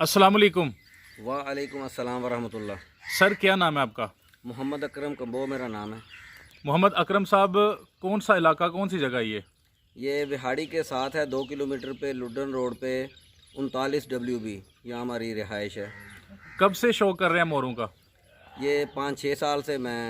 अस्सलाम वालेकुम। वालेकुम अस्सलाम वरहमतुल्लाह। सर क्या नाम है आपका? मोहम्मद अकरम कंबो मेरा नाम है। मोहम्मद अकरम साहब, कौन सा इलाका, कौन सी जगह ये विहाड़ी के साथ है, 2 किलोमीटर पे लुडन रोड पे 39 WB यहाँ हमारी रिहाइश है। कब से शौक कर रहे हैं मोरों का? ये 5-6 साल से मैं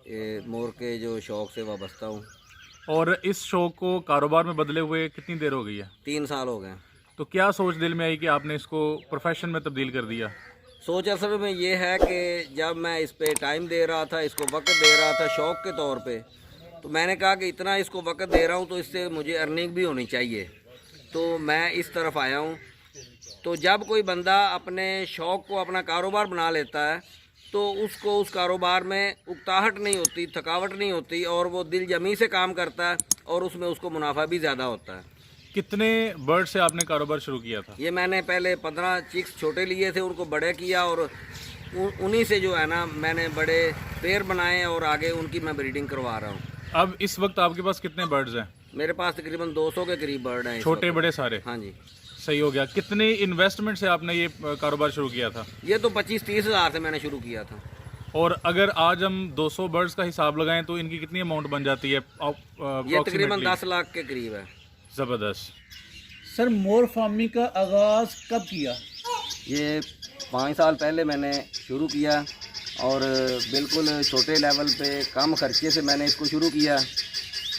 ये मोर के जो शौक़ से वाबस्ता हूँ। और इस शौक को कारोबार में बदले हुए कितनी देर हो गई है? 3 साल हो गए। तो क्या सोच दिल में आई कि आपने इसको प्रोफेशन में तब्दील कर दिया? सोच असल में ये है कि जब मैं इस पे टाइम दे रहा था, इसको वक्त दे रहा था शौक़ के तौर पे, तो मैंने कहा कि इतना इसको वक्त दे रहा हूँ तो इससे मुझे अर्निंग भी होनी चाहिए। तो मैं इस तरफ आया हूँ। तो जब कोई बंदा अपने शौक़ को अपना कारोबार बना लेता है तो उसको उस कारोबार में उकताहट नहीं होती, थकावट नहीं होती और वो दिल जमी से काम करता है और उसमें उसको मुनाफा भी ज़्यादा होता है। कितने बर्ड से आपने कारोबार शुरू किया था? ये मैंने पहले 15 चिक्स छोटे लिए थे, उनको बड़े किया और उन्हीं से जो है ना मैंने बड़े पेयर बनाए और आगे उनकी मैं ब्रीडिंग करवा रहा हूँ। अब इस वक्त आपके पास कितने बर्ड्स हैं? मेरे पास तकरीबन 200 के करीब बर्ड हैं। छोटे बड़े सारे? हाँ जी। सही हो गया। कितने इन्वेस्टमेंट से आपने ये कारोबार शुरू किया था? ये तो 25-30 हज़ार से मैंने शुरू किया था। और अगर आज हम 200 बर्ड्स का हिसाब लगाएं तो इनकी कितनी अमाउंट बन जाती है? ये तकरीबन 10 लाख के करीब है। ज़बरदस्त। सर, मोर फार्मिंग का आगाज़ कब किया? ये 5 साल पहले मैंने शुरू किया और बिल्कुल छोटे लेवल पे कम खर्चे से मैंने इसको शुरू किया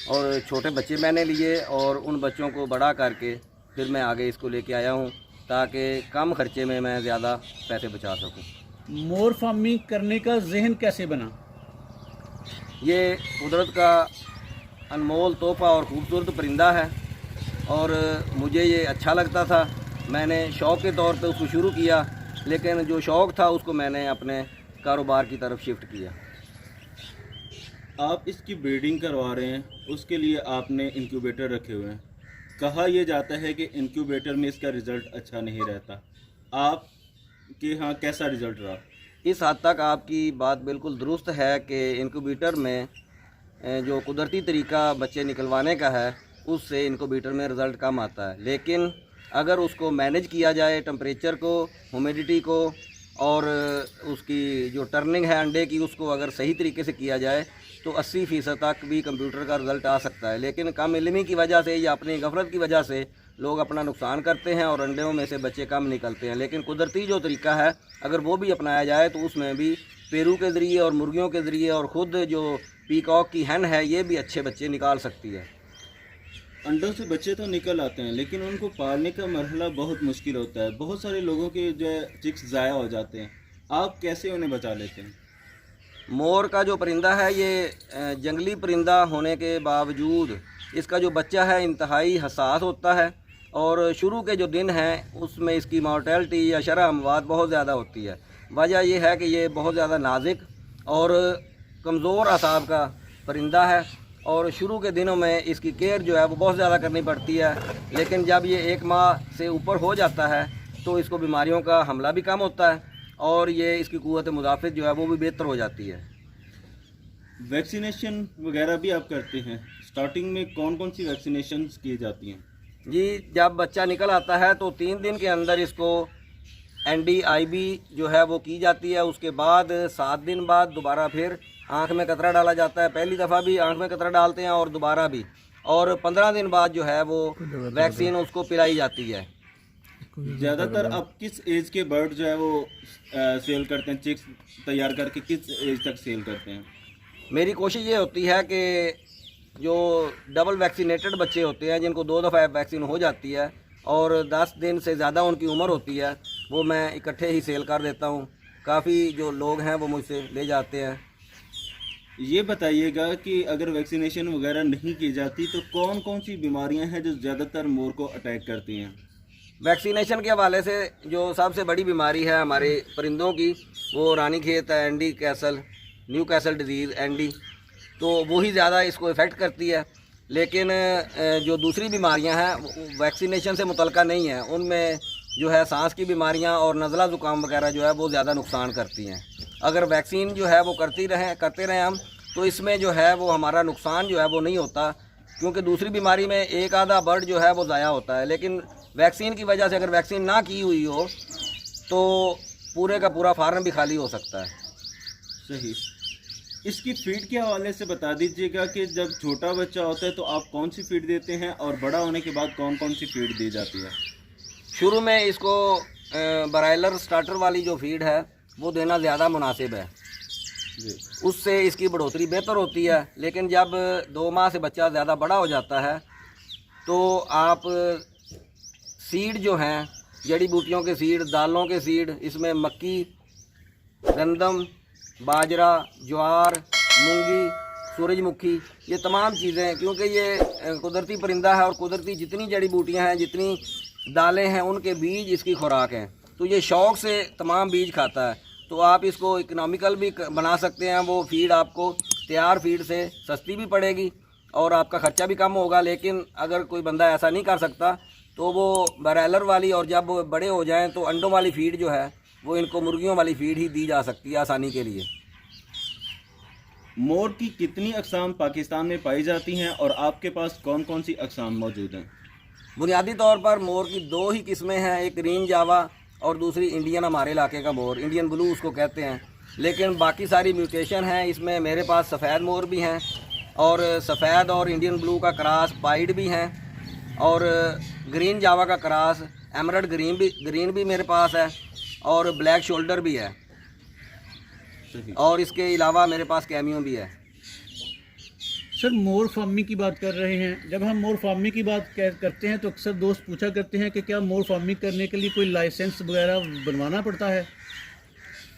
और छोटे बच्चे मैंने लिए और उन बच्चों को बड़ा करके फिर मैं आगे इसको लेके आया हूँ ताकि कम खर्चे में मैं ज़्यादा पैसे बचा सकूँ। मोर फार्मिंग करने का जहन कैसे बना? ये कुदरत का अनमोल तोहफ़ा और ख़ूबसूरत परिंदा है और मुझे ये अच्छा लगता था। मैंने शौक़ के तौर पे उसको शुरू किया, लेकिन जो शौक़ था उसको मैंने अपने कारोबार की तरफ शिफ्ट किया। आप इसकी ब्रीडिंग करवा रहे हैं, उसके लिए आपने इंक्यूबेटर रखे हुए हैं। कहा यह जाता है कि इंक्यूबेटर में इसका रिज़ल्ट अच्छा नहीं रहता। आपके यहाँ कैसा रिज़ल्ट रहा? इस हद तक आपकी बात बिल्कुल दुरुस्त है कि इंक्यूबेटर में जो कुदरती तरीका बच्चे निकलवाने का है उससे इंक्यूबेटर में रिज़ल्ट कम आता है, लेकिन अगर उसको मैनेज किया जाए, टेम्परेचर को, ह्यूमिडिटी को और उसकी जो टर्निंग है अंडे की उसको अगर सही तरीके से किया जाए तो 80% तक भी कंप्यूटर का रिज़ल्ट आ सकता है। लेकिन कम इल्मी की वजह से या अपनी गफलत की वजह से लोग अपना नुकसान करते हैं और अंडों में से बच्चे कम निकलते हैं। लेकिन कुदरती जो तरीका है अगर वो भी अपनाया जाए तो उसमें भी पेरू के ज़रिए और मुर्गियों के ज़रिए और ख़ुद जो पीकॉक की हैन है ये भी अच्छे बच्चे निकाल सकती है। अंडों से बच्चे तो निकल आते हैं लेकिन उनको पालने का मरहला बहुत मुश्किल होता है। बहुत सारे लोगों के जो है चिक्स ज़ाया हो जाते हैं। आप कैसे उन्हें बचा लेते हैं? मोर का जो परिंदा है ये जंगली परिंदा होने के बावजूद इसका जो बच्चा है इंतहाई हसास होता है और शुरू के जो दिन हैं उसमें इसकी मॉर्टेलिटी या शरह अमवात बहुत ज़्यादा होती है। वजह यह है कि ये बहुत ज़्यादा नाजुक और कमज़ोर असाब का परिंदा है और शुरू के दिनों में इसकी केयर जो है वो बहुत ज़्यादा करनी पड़ती है। लेकिन जब ये 1 माह से ऊपर हो जाता है तो इसको बीमारियों का हमला भी कम होता है और ये इसकी क़ुव्वत मुदाफ़ित जो है वो भी बेहतर हो जाती है। वैक्सीनेशन वगैरह भी आप करते हैं? स्टार्टिंग में कौन कौन सी वैक्सीनेशन की जाती हैं? जी, जब बच्चा निकल आता है तो 3 दिन के अंदर इसको NDIB जो है वो की जाती है। उसके बाद 7 दिन बाद दोबारा फिर आँख में कतरा डाला जाता है। पहली दफ़ा भी आँख में कतरा डालते हैं और दोबारा भी, और 15 दिन बाद जो है वो वैक्सीन उसको पिलाई जाती है। ज़्यादातर आप किस एज के बर्ड जो है वो सेल करते हैं? चिक्स तैयार करके किस एज तक सेल करते हैं? मेरी कोशिश ये होती है कि जो डबल वैक्सीनेटेड बच्चे होते हैं जिनको 2 दफ़ा वैक्सीन हो जाती है और 10 दिन से ज़्यादा उनकी उम्र होती है वो मैं इकट्ठे ही सेल कर देता हूँ। काफ़ी जो लोग हैं वो मुझसे ले जाते हैं। ये बताइएगा कि अगर वैक्सीनेशन वगैरह नहीं की जाती तो कौन कौन सी बीमारियां हैं जो ज़्यादातर मोर को अटैक करती हैं? वैक्सीनेशन के हवाले से जो सबसे बड़ी बीमारी है हमारे परिंदों की वो रानीखेत है, Andy castle, new castle disease Andy, तो वही ज़्यादा इसको इफ़ेक्ट करती है। लेकिन जो दूसरी बीमारियां हैं वैक्सीनेशन से मुतल्लिक़ नहीं है, उनमें जो है सांस की बीमारियां और नज़ला ज़ुकाम वगैरह जो है वो ज़्यादा नुकसान करती हैं। अगर वैक्सीन जो है वो करते रहें हम तो इसमें जो है वो हमारा नुकसान जो है वो नहीं होता, क्योंकि दूसरी बीमारी में एक आधा बर्ड जो है वो ज़ाया होता है। लेकिन वैक्सीन की वजह से अगर वैक्सीन ना की हुई हो तो पूरे का पूरा फार्म भी खाली हो सकता है। सही। इसकी फीड के हवाले से बता दीजिएगा कि जब छोटा बच्चा होता है तो आप कौन सी फीड देते हैं और बड़ा होने के बाद कौन कौन सी फीड दी जाती है? शुरू में इसको ब्रायलर स्टार्टर वाली जो फीड है वो देना ज़्यादा मुनासिब है जी। उससे इसकी बढ़ोतरी बेहतर होती है। लेकिन जब 2 माह से बच्चा ज़्यादा बड़ा हो जाता है तो आप सीड जो हैं, जड़ी बूटियों के सीड, दालों के सीड, इसमें मक्की, गंदम, बाजरा, ज्वार, मूंगी, सूरजमुखी, ये तमाम चीज़ें, क्योंकि ये कुदरती परिंदा है और कुदरती जितनी जड़ी बूटियां हैं, जितनी दालें हैं, उनके बीज इसकी खुराक हैं। तो ये शौक़ से तमाम बीज खाता है। तो आप इसको इकनॉमिकल भी बना सकते हैं। वो फीड आपको तैयार फीड से सस्ती भी पड़ेगी और आपका ख़र्चा भी कम होगा। लेकिन अगर कोई बंदा ऐसा नहीं कर सकता तो वो ब्रायलर वाली, और जब वो बड़े हो जाएं तो अंडों वाली फीड जो है वो इनको मुर्गियों वाली फीड ही दी जा सकती है आसानी के लिए। मोर की कितनी अक़साम पाकिस्तान में पाई जाती हैं और आपके पास कौन कौन सी अक़साम मौजूद हैं? बुनियादी तौर पर मोर की 2 ही किस्में हैं, एक ग्रीन जावा और दूसरी इंडियन, हमारे इलाके का मोर, इंडियन ब्लू उसको कहते हैं। लेकिन बाकी सारी म्यूटेशन हैं इसमें। मेरे पास सफ़ेद मोर भी हैं और सफ़ेद और इंडियन ब्लू का क्रॉस पाइड भी हैं और ग्रीन जावा का क्रॉस एमरल्ड ग्रीन भी मेरे पास है और ब्लैक शोल्डर भी है। सही। और इसके अलावा मेरे पास कैमियो भी है। सर, मोर फार्मिंग की बात कर रहे हैं। जब हम मोर फार्मिंग की बात करते हैं तो अक्सर दोस्त पूछा करते हैं कि क्या मोर फार्मिंग करने के लिए कोई लाइसेंस वगैरह बनवाना पड़ता है?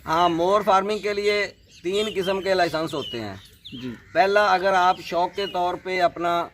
हाँ, मोर फार्मिंग के लिए 3 किस्म के लाइसेंस होते हैं जी। पहला, अगर आप शौक़ के तौर पे अपना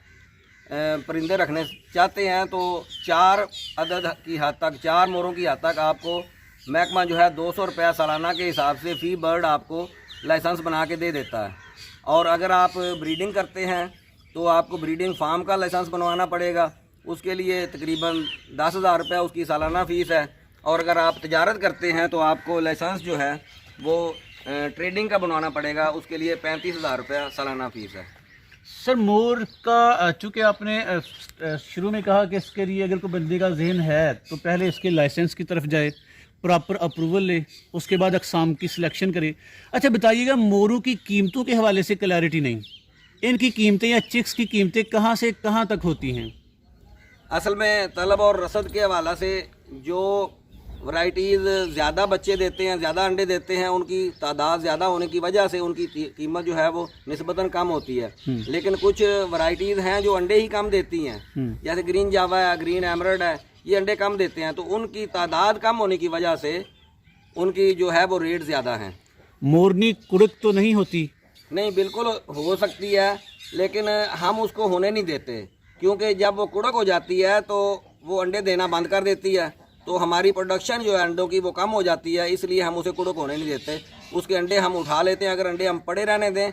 परिंदे रखने चाहते हैं तो 4 अदद की हद तक, 4 मोरों की हद तक आपको महकमा जो है 200 रुपया सालाना के हिसाब से फ़ी बर्ड आपको लाइसेंस बना के दे देता है। और अगर आप ब्रीडिंग करते हैं तो आपको ब्रीडिंग फार्म का लाइसेंस बनवाना पड़ेगा। उसके लिए तकरीबन 10,000 रुपया उसकी सालाना फ़ीस है। और अगर आप तजारत करते हैं तो आपको लाइसेंस जो है वो ट्रेडिंग का बनवाना पड़ेगा। उसके लिए 35,000 रुपया सालाना फ़ीस है। सर, मोर का चूँकि आपने शुरू में कहा कि इसके लिए अगर कोई बंदे का जहन है तो पहले इसके लाइसेंस की तरफ जाए, प्रॉपर अप्रूवल ले, उसके बाद अक़साम की सिलेक्शन करे। अच्छा बताइएगा, मोरों की कीमतों के हवाले से क्लैरिटी नहीं, इनकी कीमतें या चिक्स की कीमतें कहाँ से कहाँ तक होती हैं? असल में तलब और रसद के हवाला से जो वैराइटीज़ ज़्यादा बच्चे देते हैं, ज़्यादा अंडे देते हैं, उनकी तादाद ज़्यादा होने की वजह से उनकी कीमत जो है वो निस्बतन कम होती है। लेकिन कुछ वैराइटीज़ हैं जो अंडे ही कम देती हैं, जैसे ग्रीन जावा है, ग्रीन एमरल्ड है, ये अंडे कम देते हैं। तो उनकी तादाद कम होने की वजह से उनकी जो है वो रेट ज़्यादा हैं। मोरनी कुड़क तो नहीं होती? नहीं, बिल्कुल हो सकती है, लेकिन हम उसको होने नहीं देते, क्योंकि जब वो कुड़क हो जाती है तो वो अंडे देना बंद कर देती है। तो हमारी प्रोडक्शन जो है अंडों की वो कम हो जाती है, इसलिए हम उसे कुड़क होने नहीं देते। उसके अंडे हम उठा लेते हैं। अगर अंडे हम पड़े रहने दें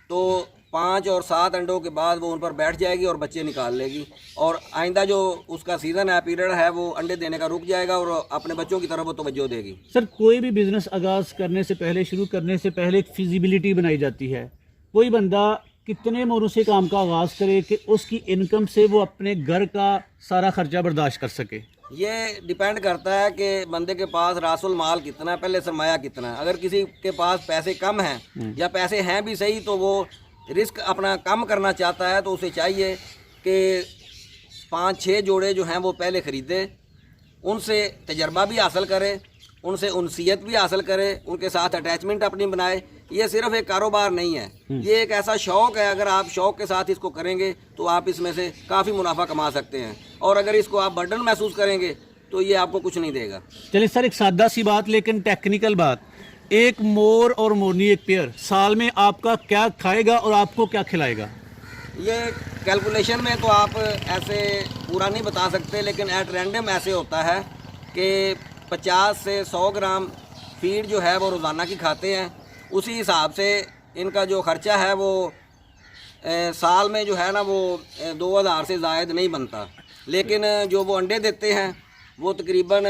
तो 5 और 7 अंडों के बाद वो उन पर बैठ जाएगी और बच्चे निकाल लेगी। और आइंदा जो उसका सीज़न है, पीरियड है, वो अंडे देने का रुक जाएगा और अपने बच्चों की तरफ वो तवज्जो देगी। सर, कोई भी बिज़नेस आगाज़ करने से पहले, शुरू करने से पहले एक फिजिबिलिटी बनाई जाती है। कोई बंदा कितने मोरों से काम का आगाज़ करे कि उसकी इनकम से वो अपने घर का सारा खर्चा बर्दाश्त कर सके? ये डिपेंड करता है कि बंदे के पास रासुल माल कितना है, पहले सरमाया कितना है। अगर किसी के पास पैसे कम हैं या पैसे हैं भी सही तो वो रिस्क अपना कम करना चाहता है, तो उसे चाहिए कि 5-6 जोड़े जो हैं वो पहले ख़रीदे, उनसे तजर्बा भी हासिल करे, उनसे उनसीयत भी हासिल करे, उनके साथ अटैचमेंट अपनी बनाए। ये सिर्फ एक कारोबार नहीं है, ये एक ऐसा शौक़ है। अगर आप शौक़ के साथ इसको करेंगे तो आप इसमें से काफ़ी मुनाफा कमा सकते हैं। और अगर इसको आप बर्डन महसूस करेंगे तो ये आपको कुछ नहीं देगा। चलिए सर, एक सादा सी बात लेकिन टेक्निकल बात, एक मोर और मोरनी, एक पेयर साल में आपका क्या खाएगा और आपको क्या खिलाएगा? ये कैलकुलेशन में तो आप ऐसे पूरा नहीं बता सकते, लेकिन एट रैंडम ऐसे होता है कि 50 से 100 ग्राम फीड जो है वो रोज़ाना की खाते हैं। उसी हिसाब से इनका जो ख़र्चा है वो साल में जो है ना वो 2000 से ज़ायद नहीं बनता। लेकिन जो वो अंडे देते हैं वो तकरीबन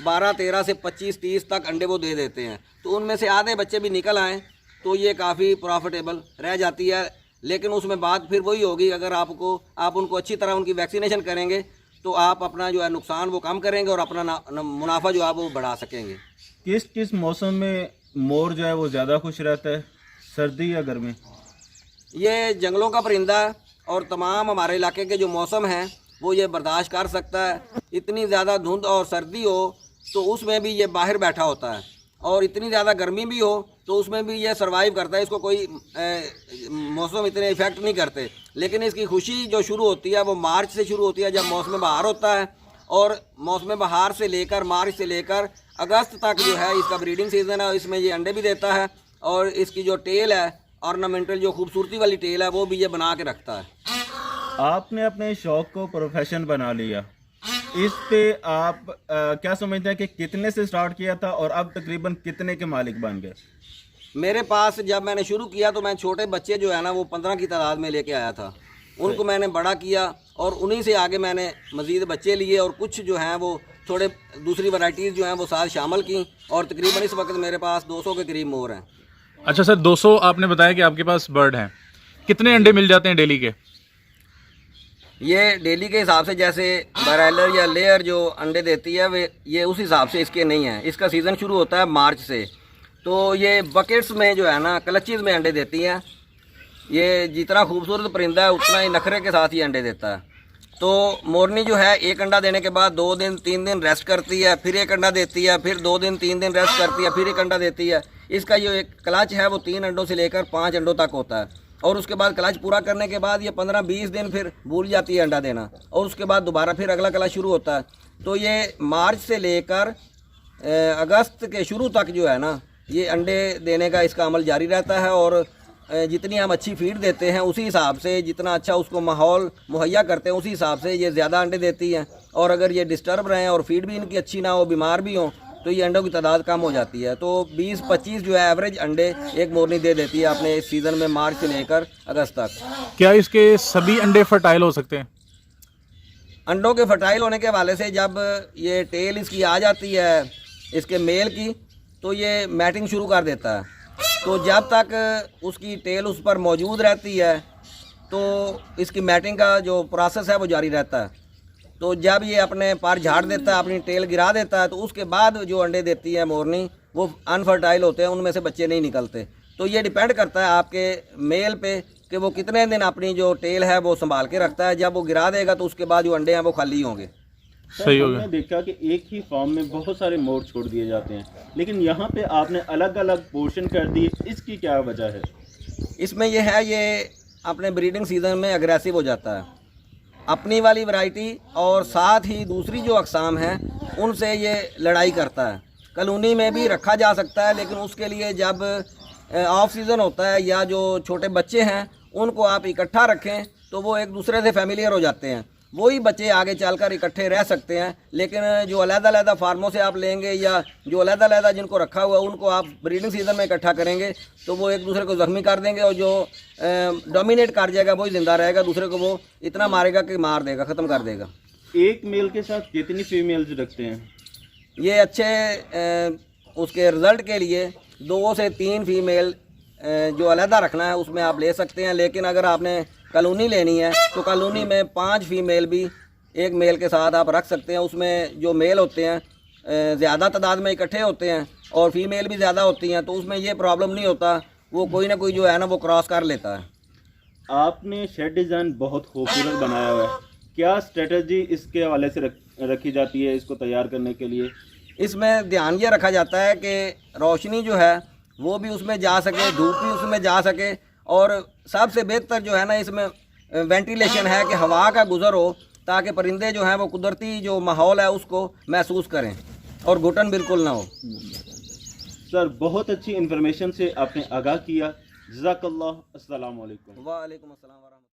12-13 से 25-30 तक अंडे वो दे देते हैं। तो उनमें से आधे बच्चे भी निकल आएँ तो ये काफ़ी प्रॉफिटेबल रह जाती है। लेकिन उसमें बात फिर वही होगी, अगर आप उनको अच्छी तरह उनकी वैक्सीनेशन करेंगे तो आप अपना जो है नुकसान वो कम करेंगे और अपना मुनाफा जो है वो बढ़ा सकेंगे। किस किस मौसम में मोर जो है वो ज़्यादा खुश रहता है, सर्दी या गर्मी? ये जंगलों का परिंदा है और तमाम हमारे इलाके के जो मौसम हैं वो ये बर्दाश्त कर सकता है। इतनी ज़्यादा धुंध और सर्दी हो तो उसमें भी ये बाहर बैठा होता है, और इतनी ज़्यादा गर्मी भी हो तो उसमें भी ये सर्वाइव करता है। इसको कोई मौसम इतने इफ़ेक्ट नहीं करते। लेकिन इसकी खुशी जो शुरू होती है वो मार्च से शुरू होती है, जब मौसम बहार होता है। और मौसम बहार से लेकर मार्च से लेकर अगस्त तक जो है इसका ब्रीडिंग सीज़न है। इसमें ये अंडे भी देता है, और इसकी जो टेल है, ऑर्नामेंटल जो खूबसूरती वाली टेल है, वो भी ये बना के रखता है। आपने अपने शौक़ को प्रोफेशन बना लिया, इस पे आप क्या समझते हैं कि कितने से स्टार्ट किया था और अब तकरीबन कितने के मालिक बन गए? मेरे पास जब मैंने शुरू किया तो मैं छोटे बच्चे जो है ना वो 15 की तादाद में लेके आया था। उनको मैंने बड़ा किया और उन्हीं से आगे मैंने मज़ीद बच्चे लिए, और कुछ जो हैं वो थोड़े दूसरी वैराइटीज़ जो हैं वो साथ शामिल की, और तकरीबन इस वक्त मेरे पास 200 के करीब मोर हैं। अच्छा सर, 200 आपने बताया कि आपके पास बर्ड हैं, कितने अंडे मिल जाते हैं डेली के? ये डेली के हिसाब से, जैसे ब्रायलर या लेयर जो अंडे देती है वे ये उस हिसाब से इसके नहीं है। इसका सीज़न शुरू होता है मार्च से, तो ये बकेट्स में जो है ना क्लचेज़ में अंडे देती हैं। ये जितना खूबसूरत परिंदा है उतना ही नखरे के साथ ही अंडे देता है। तो मोरनी जो है एक अंडा देने के बाद 2 दिन 3 दिन रेस्ट करती है, फिर एक अंडा देती है, फिर 2 दिन 3 दिन रेस्ट करती है, फिर एक अंडा देती है। इसका जो एक क्लच है वो 3 अंडों से लेकर 5 अंडों तक होता है, और उसके बाद क्लच पूरा करने के बाद ये 15-20 दिन फिर भूल जाती है अंडा देना, और उसके बाद दोबारा फिर अगला क्लच शुरू होता है। तो ये मार्च से लेकर अगस्त के शुरू तक जो है ना ये अंडे देने का इसका अमल जारी रहता है। और जितनी हम अच्छी फीड देते हैं उसी हिसाब से, जितना अच्छा उसको माहौल मुहैया करते हैं उसी हिसाब से ये ज़्यादा अंडे देती हैं। और अगर ये डिस्टर्ब रहें और फीड भी इनकी अच्छी ना हो, बीमार भी हों, तो ये अंडों की तादाद कम हो जाती है। तो 20-25 जो है एवरेज अंडे एक मोरनी दे देती है अपने इस सीज़न में, मार्च से लेकर अगस्त तक। क्या इसके सभी अंडे फर्टाइल हो सकते हैं? अंडों के फर्टाइल होने के हवाले से जब ये टेल इसकी आ जाती है इसके मेल की, तो ये मैटिंग शुरू कर देता है। तो जब तक उसकी टेल उस पर मौजूद रहती है तो इसकी मैटिंग का जो प्रोसेस है वो जारी रहता है। तो जब ये अपने पर झाड़ देता है, अपनी टेल गिरा देता है, तो उसके बाद जो अंडे देती है मोरनी वो अनफर्टाइल होते हैं, उनमें से बच्चे नहीं निकलते। तो ये डिपेंड करता है आपके मेल पे कि वो कितने दिन अपनी जो टेल है वो संभाल के रखता है। जब वो गिरा देगा तो उसके बाद जो अंडे हैं वो खाली होंगे। सही हो गया। हमने देखा कि एक ही फार्म में बहुत सारे मोर छोड़ दिए जाते हैं, लेकिन यहाँ पे आपने अलग अलग पोर्शन कर दिए, इसकी क्या वजह है? इसमें यह है, ये अपने ब्रीडिंग सीज़न में अग्रेसिव हो जाता है अपनी वाली वैरायटी, और साथ ही दूसरी जो अक़साम हैं उनसे ये लड़ाई करता है। कॉलोनी में भी रखा जा सकता है, लेकिन उसके लिए जब ऑफ सीज़न होता है या जो छोटे बच्चे हैं उनको आप इकट्ठा रखें तो वो एक दूसरे से फैमिलियर हो जाते हैं। वही बच्चे आगे चलकर इकट्ठे रह सकते हैं। लेकिन जो अलग-अलग फार्मों से आप लेंगे या जो अलग-अलग जिनको रखा हुआ है उनको आप ब्रीडिंग सीज़न में इकट्ठा करेंगे तो वो एक दूसरे को ज़ख्मी कर देंगे, और जो डोमिनेट कर जाएगा वही ज़िंदा रहेगा, दूसरे को वो इतना मारेगा कि मार देगा, ख़त्म कर देगा। एक मेल के साथ कितनी फीमेल्स रखते हैं? ये अच्छे उसके रिज़ल्ट के लिए 2 से 3 फीमेल जो अलहदा रखना है उसमें आप ले सकते हैं। लेकिन अगर आपने कॉलोनी लेनी है तो कॉलोनी में 5 फीमेल भी एक मेल के साथ आप रख सकते हैं। उसमें जो मेल होते हैं ज़्यादा तादाद में इकट्ठे होते हैं और फीमेल भी ज़्यादा होती हैं, तो उसमें ये प्रॉब्लम नहीं होता, वो कोई ना कोई जो है ना वो क्रॉस कर लेता है। आपने शेड डिज़ाइन बहुत खूबसूरत बनाया हुआ है, क्या स्ट्रेटजी इसके हवाले से रखी जाती है इसको तैयार करने के लिए? इसमें ध्यान ये रखा जाता है कि रोशनी जो है वो भी उसमें जा सके, धूप भी उसमें जा सके, और सबसे बेहतर जो है ना इसमें वेंटिलेशन है कि हवा का गुज़र हो, ताकि परिंदे जो हैं वो कुदरती जो माहौल है उसको महसूस करें और घुटन बिल्कुल ना हो। सर, बहुत अच्छी इन्फॉर्मेशन से आपने आगाह किया, जज़ाकल्लाह। अस्सलाम वालेकुम। वालेकुम अस्सलाम।